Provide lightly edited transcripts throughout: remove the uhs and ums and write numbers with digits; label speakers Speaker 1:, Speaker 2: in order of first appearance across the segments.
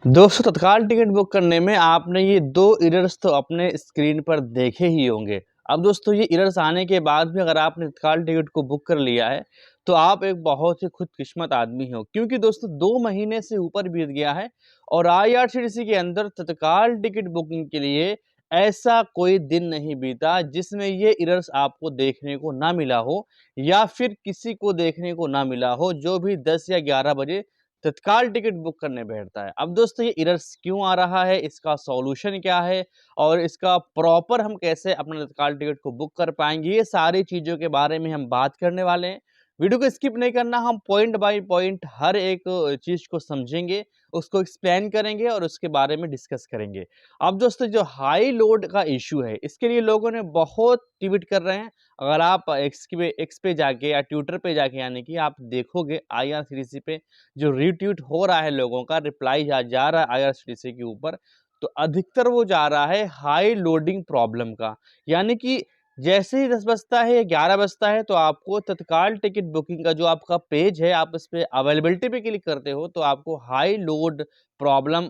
Speaker 1: दोस्तों, तत्काल ticket book करने में आपने ये 2 एरर्स तो अपने स्क्रीन पर देखे ही होंगे। अब दोस्तों, ये एरर्स आने के बाद भी अगर आपने तत्काल टिकट को बुक कर लिया है, तो आप एक बहुत ही खुशकिस्मत आदमी हो। क्योंकि दोस्तों 2 महीने से ऊपर बीत गया है और आईआरसीटीसी के अंदर तत्काल टिकट बुकिंग के लिए ऐसा कोई दिन नहीं बीता जिसमें ये एरर्स आपको देखने को ना मिला हो या फिर किसी को देखने को ना मिला हो, जो भी 10 या 11 बजे तत्काल टिकट बुक करने बैठता है। अब दोस्तों, ये एरर्स क्यों आ रहा है, इसका सॉल्यूशन क्या है और इसका प्रॉपर हम कैसे अपना तत्काल टिकट को बुक कर पाएँगे, ये सारी चीज़ों के बारे में हम बात करने वाले हैं। वीडियो को स्किप नहीं करना, हम पॉइंट बाय पॉइंट हर एक चीज़ को समझेंगे, उसको एक्सप्लेन करेंगे और उसके बारे में डिस्कस करेंगे। अब दोस्तों, जो हाई लोड का इश्यू है, इसके लिए लोगों ने बहुत ट्वीट कर रहे हैं। अगर आप एक्स पे जाके या ट्विटर पे जाके यानी कि आप देखोगे आईआरसीटीसी पे जो रीट्वीट हो रहा है, लोगों का रिप्लाई जा रहा है आईआरसीटीसी के ऊपर, तो अधिकतर वो जा रहा है हाई लोडिंग प्रॉब्लम का। यानी कि जैसे ही 10 बजता है या 11 बजता है तो आपको तत्काल टिकट बुकिंग का जो आपका पेज है, आप उस पे अवेलेबिलिटी पे क्लिक करते हो तो आपको high load problem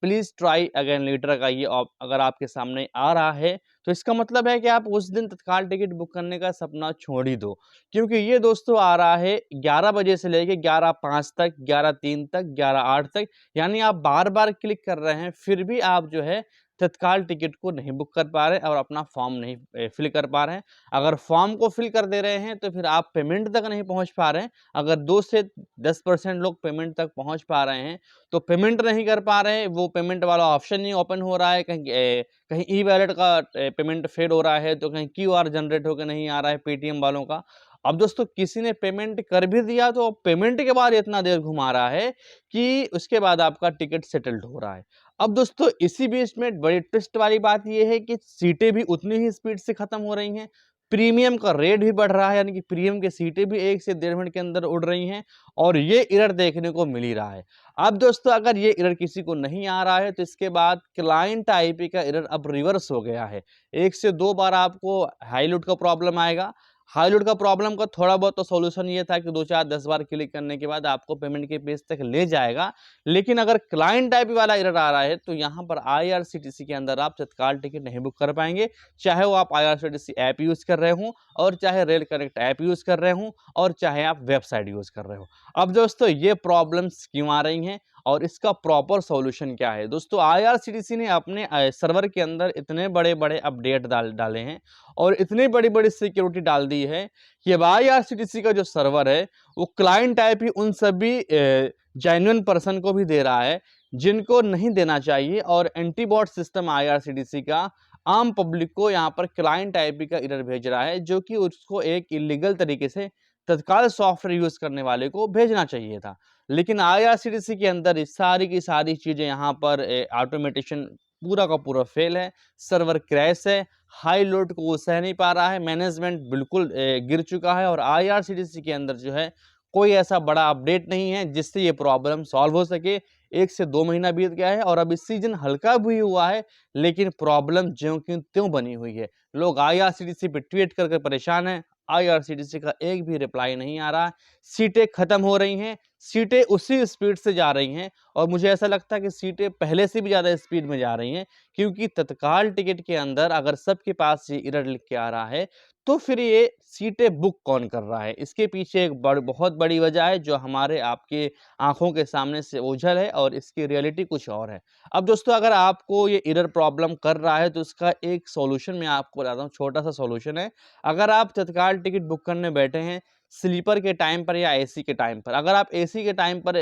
Speaker 1: please try again later का ये अगर आपके सामने आ रहा है, तो इसका मतलब है कि आप उस दिन तत्काल टिकट बुक करने का सपना छोड़ ही दो। क्योंकि ये दोस्तों आ रहा है 11 बजे से लेके 11:05 तक, 11:03 तक, 11:08 तक, यानी आप बार-बार क्लिक कर रहे हैं, फिर भी आप जो है तत्काल टिकट को नहीं बुक कर पा रहे और अपना फॉर्म नहीं फिल कर पा रहे हैं। अगर फॉर्म को फिल कर दे रहे हैं, तो फिर आप पेमेंट तक नहीं पहुँच पा रहे हैं। अगर 2 से 10% लोग पेमेंट तक पहुँच पा रहे हैं, तो पेमेंट नहीं कर पा रहे हैं, वो पेमेंट वाला ऑप्शन नहीं ओपन हो रहा है, कहीं ई वॉलेट का पेमेंट फेल हो रहा है, तो कहीं क्यूआर जनरेट होकर नहीं आ रहा है पेटीएम वालों का। अब दोस्तों, किसी ने पेमेंट कर भी दिया तो पेमेंट के बाद इतना देर घुमा रहा है कि उसके बाद आपका टिकट सेटल्ड हो रहा है। अब दोस्तों, इसी बीच में बड़ी ट्विस्ट वाली बात ये है कि सीटें भी उतनी ही स्पीड से खत्म हो रही हैं, प्रीमियम का रेट भी बढ़ रहा है, यानी कि प्रीमियम की सीटें भी 1 से डेढ़ मिनट के अंदर उड़ रही हैं और ये एरर देखने को मिल ही रहा है। अब दोस्तों, अगर ये एरर किसी को नहीं आ रहा है, तो इसके बाद क्लाइंट आईपी का एरर अब रिवर्स हो गया है। 1 से 2 बार आपको हाई लोड का प्रॉब्लम आएगा। हाई लोड का प्रॉब्लम का थोड़ा बहुत तो सॉल्यूशन ये था कि 2, 4, 10 बार क्लिक करने के बाद आपको पेमेंट के पेज तक ले जाएगा। लेकिन अगर क्लाइंट आईपी वाला एरर आ रहा है, तो यहाँ पर आईआरसीटीसी के अंदर आप तत्काल टिकट नहीं बुक कर पाएँगे। चाहे वो आप आईआरसीटीसी ऐप यूज़ कर रहे हों और चाहे रेल कनेक्ट ऐप यूज़ कर रहे हों और चाहे आप वेबसाइट यूज़ कर रहे हो। अब दोस्तों, ये प्रॉब्लम्स क्यों आ रही हैं और इसका प्रॉपर सॉल्यूशन क्या है? दोस्तों, आईआरसीटीसी ने अपने सर्वर के अंदर इतने बड़े-बड़े अपडेट डाले हैं और इतनी बड़ी-बड़ी सिक्योरिटी डाल दी है कि अब आईआरसीटीसी का जो सर्वर है, वो क्लाइंट टाइप ही उन सभी जेन्युइन पर्सन को भी दे रहा है, जिनको नहीं देना चाहिए और एंटी-बॉट सिस्टम आईआरसीटीसी का आम पब्लिक को यहाँ पर क्लाइंट आईपी का एरर भेज रहा है, जो कि उसको एक इल्लीगल तरीके से तत्काल सॉफ्टवेयर यूज़ करने वाले को भेजना चाहिए था। लेकिन आईआरसीटीसी के अंदर ये सारी की सारी चीज़ें यहाँ पर ऑटोमेटेशन पूरा का पूरा फेल है, सर्वर क्रैश है, हाई लोड को वो सह नहीं पा रहा है, मैनेजमेंट बिल्कुल गिर चुका है और आईआरसीटीसी के अंदर जो है कोई ऐसा बड़ा अपडेट नहीं है जिससे ये प्रॉब्लम सॉल्व हो सके। 1 से 2 महीना बीत गया है और अब इस सीज़न हल्का भी हुआ है, लेकिन प्रॉब्लम ज्यों की त्यों बनी हुई है। लोग आईआरसीटीसी पे ट्वीट कर परेशान हैं, आईआरसीटीसी का एक भी रिप्लाई नहीं आ रहा है। सीटें खत्म हो रही हैं, सीटें उसी स्पीड से जा रही हैं और मुझे ऐसा लगता है कि सीटें पहले से भी ज़्यादा स्पीड में जा रही हैं, क्योंकि तत्काल टिकट के अंदर अगर सबके पास ये एरर लिख के आ रहा है, तो फिर ये सीटें बुक कौन कर रहा है? इसके पीछे एक बहुत बड़ी वजह है, जो हमारे आपके आँखों के सामने से ओझल है और इसकी रियलिटी कुछ और है। अब दोस्तों, अगर आपको ये एरर प्रॉब्लम कर रहा है, तो इसका एक सॉल्यूशन मैं आपको बताता हूँ, छोटा-सा सॉल्यूशन है। अगर आप तत्काल टिकट बुक करने बैठे हैं, स्लीपर के टाइम पर या एसी के टाइम पर, अगर आप एसी के टाइम पर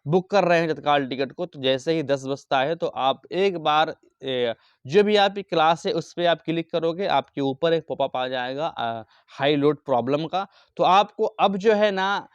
Speaker 1: बुक कर रहे हैं तत्काल टिकट को, तो जैसे ही 10 बजता है, तो आप एक बार जो भी आपकी क्लास है, उस पे आप क्लिक करोगे, आपके ऊपर एक पॉपअप आ जाएगा हाई लोड प्रॉब्लम का। तो आपको अब जो है ना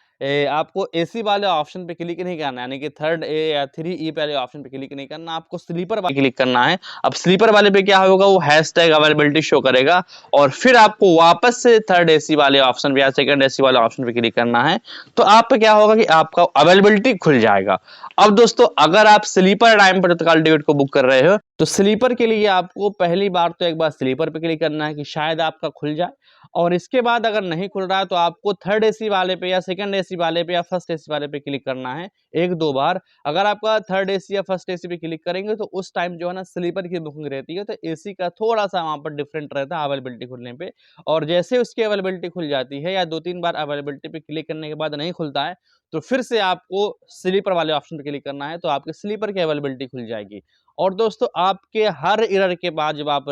Speaker 1: आपको एसी वाले ऑप्शन पे क्लिक नहीं करना है, यानी कि 3rd ए या 3 ई वाले ऑप्शन पे क्लिक नहीं करना, आपको स्लीपर वाले क्लिक करना है। अब स्लीपर वाले पे क्या होगा, वो हैशटैग अवेलेबिलिटी शो करेगा और फिर आपको वापस से 3rd एसी वाले ऑप्शन पे या 2nd एसी वाले ऑप्शन पे क्लिक करना है। तो आप पे क्या होगा कि आपका अवेलेबिलिटी खुल जाएगा। अब दोस्तों, अगर आप स्लीपर टाइम पर तत्काल टिकट को बुक कर रहे हो, तो स्लीपर के लिए आपको पहली बार तो एक बार स्लीपर पे क्लिक करना है कि शायद आपका खुल जाए और इसके बाद अगर नहीं खुल रहा है, तो आपको 3rd एसी वाले पे या 2nd एसी वाले पे या फर्स्ट एसी वाले पे क्लिक करना है 1-2 बार। अगर आपका थर्ड एसी या फर्स्ट एसी पे क्लिक करेंगे तो उस टाइम जो है ना स्लीपर की बुकिंग रहती है, तो एसी का थोड़ा-सा वहाँ पर डिफरेंट रहता है अवेलेबिलिटी खुलने पे। और जैसे उसकी अवेलेबिलिटी खुल जाती है या 2-3 बार अवेलेबिलिटी पे क्लिक करने के बाद नहीं खुलता है, तो फिर से आपको स्लीपर वाले ऑप्शन पे क्लिक करना है, तो आपके स्लीपर की अवेलेबिलिटी खुल जाएगी। और दोस्तों आपके हर एरर के बाद जब आप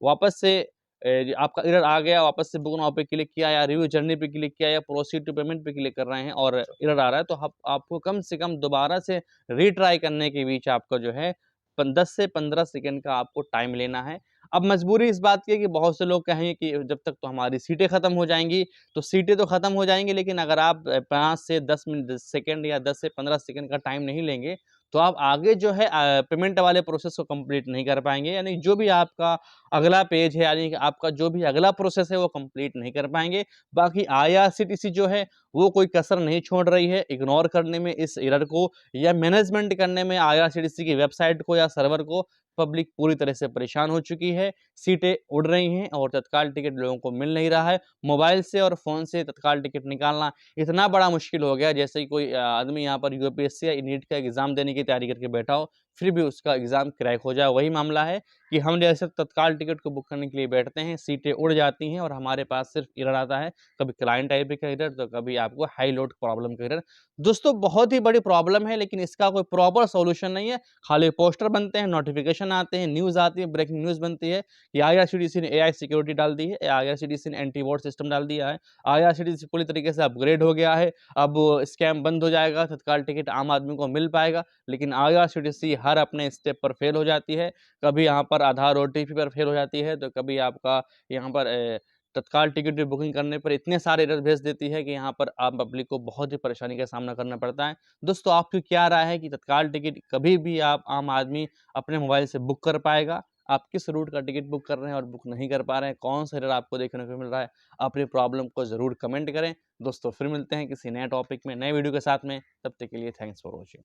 Speaker 1: वापस से आपका एरर आ गया, वापस से बुक नाउ पे क्लिक किया या रिव्यू जर्नी पे क्लिक किया या प्रोसीड टू पेमेंट पे क्लिक कर रहे हैं और एरर आ रहा है, तो आपको कम से कम दोबारा से रीट्राई करने के बीच आपका जो है 10 से 15 सेकंड का आपको टाइम लेना है। अब मजबूरी इस बात की है कि बहुत से लोग कहेंगे कि जब तक तो हमारी सीटें खत्म हो जाएँगी, तो सीटें तो खत्म हो जाएँगी, लेकिन अगर आप 5 से 10 मिनट सेकंड या 10 से 15 सेकंड का टाइम नहीं लेंगे, तो आप आगे जो है पेमेंट वाले प्रोसेस को कंप्लीट नहीं कर पाएँगे। यानी जो भी आपका अगला पेज है, यानी कि आपका जो भी अगला प्रोसेस है वो कंप्लीट नहीं कर पाएँगे। बाकी आईआरसीटीसी जो है वो कोई कसर नहीं छोड़ रही है इग्नोर करने में इस एरर को या मैनेजमेंट करने में आईआरसीटीसी की वेबसाइट को या सर्वर को। पब्लिक पूरी तरह से परेशान हो चुकी है, सीटें उड़ रही हैं और तत्काल टिकट लोगों को मिल नहीं रहा है। मोबाइल से और फ़ोन से तत्काल टिकट निकालना इतना बड़ा मुश्किल हो गया जैसे कि कोई आदमी यहाँ पर यूपीएससी या नीट का एग्ज़ाम देने की तैयारी करके बैठा हो, फिर भी उसका एग्ज़ाम क्रैक हो जाए। वही मामला है कि हम जैसे तत्काल टिकट को बुक करने के लिए बैठते हैं, सीटें उड़ जाती हैं और हमारे पास सिर्फ एरर आता है, कभी क्लाइंट आईपी का एरर, तो कभी आपको हाई लोड प्रॉब्लम का एरर। दोस्तों बहुत ही बड़ी प्रॉब्लम है, लेकिन इसका कोई प्रॉपर सॉल्यूशन नहीं है। खाली पोस्टर बनते हैं, नोटिफ़िकेशन आते हैं, न्यूज़ आती है, ब्रेकिंग न्यूज़ बनती है कि आईआरसीटीसी ने एआई सिक्योरिटी डाल दी है, आईआरसीटीसी ने एंटी बॉट सिस्टम डाल दिया है, आईआरसीटीसी पूरी तरीके से अपग्रेड हो गया है, अब स्कैम बंद हो जाएगा, तत्काल टिकट आम आदमी को मिल पाएगा। लेकिन आईआरसीटीसी हर अपने स्टेप पर फेल हो जाती है। कभी यहाँ पर आधार ओटीपी पर फेल हो जाती है, तो कभी आपका यहाँ पर तत्काल टिकट की बुकिंग करने पर इतने सारे एरर भेज देती है कि यहाँ पर आम पब्लिक को बहुत ही परेशानी का सामना करना पड़ता है। दोस्तों आपकी क्या राय है कि तत्काल टिकट कभी भी आप आम आदमी अपने मोबाइल से बुक कर पाएगा? आप किस रूट का टिकट बुक कर रहे हैं और बुक नहीं कर पा रहे हैं? कौन-सा एरर आपको देखने को मिल रहा है? अपनी प्रॉब्लम को ज़रूर कमेंट करें। दोस्तों फिर मिलते हैं किसी नए टॉपिक में, नए वीडियो के साथ में। तब तक के लिए थैंक्स फॉर वॉचिंग।